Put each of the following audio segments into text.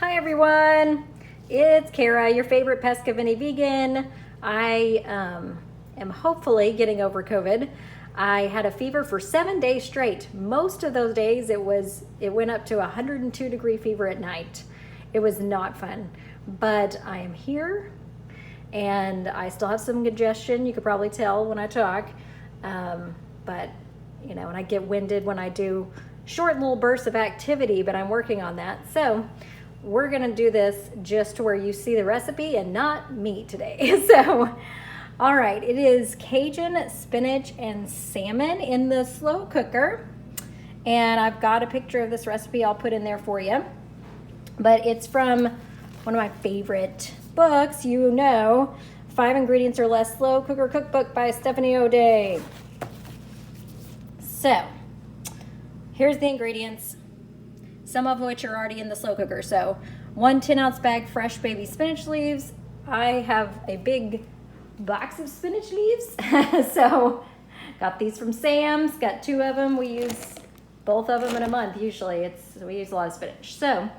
Hi everyone, it's Cara, your favorite PescaVeniVegan. I am hopefully getting over COVID. I had a fever for 7 days straight. Most of those days it went up to 102-degree fever at night. It was not fun, but I am here and I still have some congestion. You could probably tell when I talk, but you know, and I get winded when I do short little bursts of activity, but I'm working on that. So we're gonna do this just to where you see the recipe and not me today. So, all right, it is Cajun spinach and salmon in the slow cooker. And I've got a picture of this recipe I'll put in there for you. But it's from one of my favorite books, you know, 5 Ingredients or Less Slow Cooker Cookbook by Stephanie O'Day. So, here's the ingredients, some of which are already in the slow cooker. So 1 10-ounce bag fresh baby spinach leaves. I have a big box of spinach leaves. So got these from Sam's, got 2 of them. We use both of them in a month usually. We use a lot of spinach. So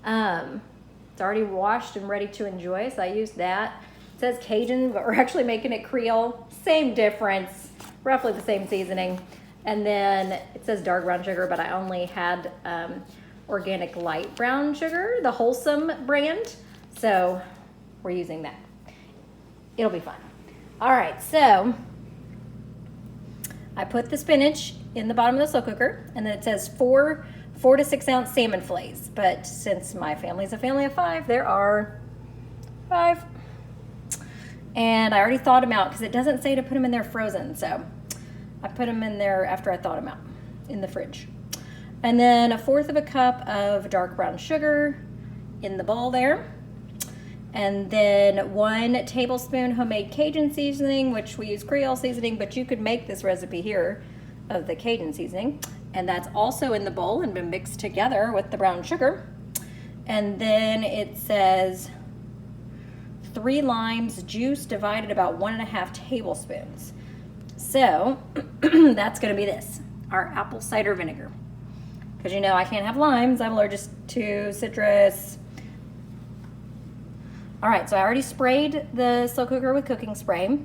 it's already washed and ready to enjoy, so I used that. It says Cajun, but we're actually making it Creole. Same difference, roughly the same seasoning. And then it says dark brown sugar, but I only had organic light brown sugar, the Wholesome brand. So we're using that. It'll be fun. All right, so I put the spinach in the bottom of the slow cooker, and then it says 4 to 6 ounce salmon fillets. But since my family's a family of 5, there are 5. And I already thawed them out because it doesn't say to put them in there frozen. So I put them in there after I thawed them out in the fridge. And then 1/4 cup of dark brown sugar in the bowl there. And then 1 tablespoon homemade Cajun seasoning, which we use Creole seasoning, but you could make this recipe here of the Cajun seasoning. And that's also in the bowl and been mixed together with the brown sugar. And then it says 3 limes, juice divided about 1.5 tablespoons. So that's gonna be this, our apple cider vinegar. Because you know I can't have limes, I'm allergic to citrus. All right, so I already sprayed the slow cooker with cooking spray.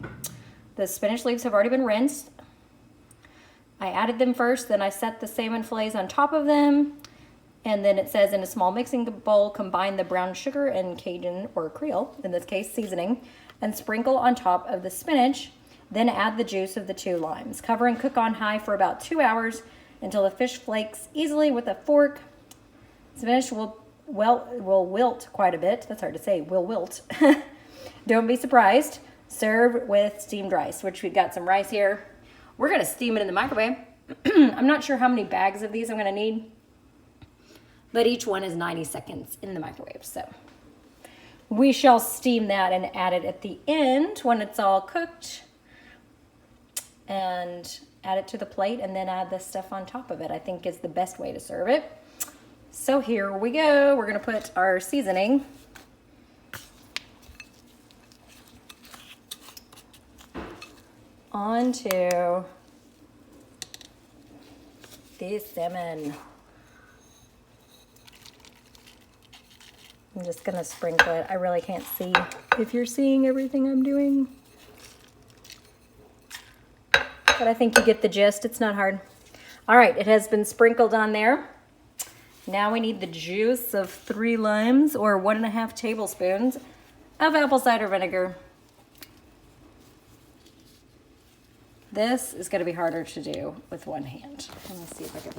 The spinach leaves have already been rinsed. I added them first, then I set the salmon fillets on top of them. And then it says in a small mixing bowl, combine the brown sugar and Cajun, or Creole, in this case, seasoning, and sprinkle on top of the spinach. Then add the juice of the 2 limes. Cover and cook on high for about 2 hours until the fish flakes easily with a fork. Spinach will wilt quite a bit. That's hard to say, will wilt. Don't be surprised. Serve with steamed rice, which we've got some rice here. We're gonna steam it in the microwave. I'm not sure how many bags of these I'm gonna need, but each one is 90 seconds in the microwave. So we shall steam that and add it at the end when it's all cooked, and add it to the plate and then add the stuff on top of it, I think is the best way to serve it. So here we go. We're gonna put our seasoning onto the salmon. I'm just gonna sprinkle it. I really can't see if you're seeing everything I'm doing, but I think you get the gist. It's not hard. All right, it has been sprinkled on there. Now we need the juice of 3 limes or 1.5 tablespoons of apple cider vinegar. This is gonna be harder to do with one hand. Let me see if I can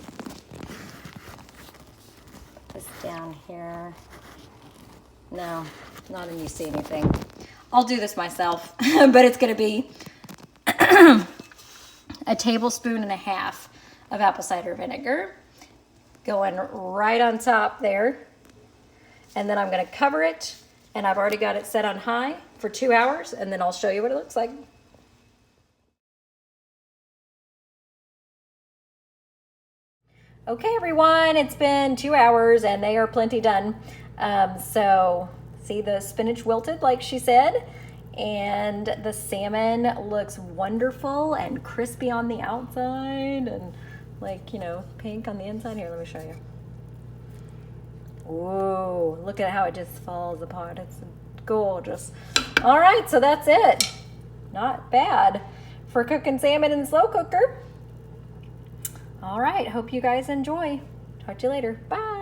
put this down here. No, not when you see anything. I'll do this myself, but it's gonna be 1.5 tablespoons of apple cider vinegar going right on top there. And then I'm gonna cover it, and I've already got it set on high for 2 hours, and then I'll show you what it looks like. Okay everyone, it's been 2 hours and they are plenty done. So see the spinach wilted like she said, and the salmon looks wonderful and crispy on the outside and like, you know, pink on the inside. Here, let me show you. Ooh, go. Look at how it just falls apart. It's gorgeous. All right, so that's it. Not bad for cooking salmon in the slow cooker. All right, hope you guys enjoy. Talk to you later. Bye.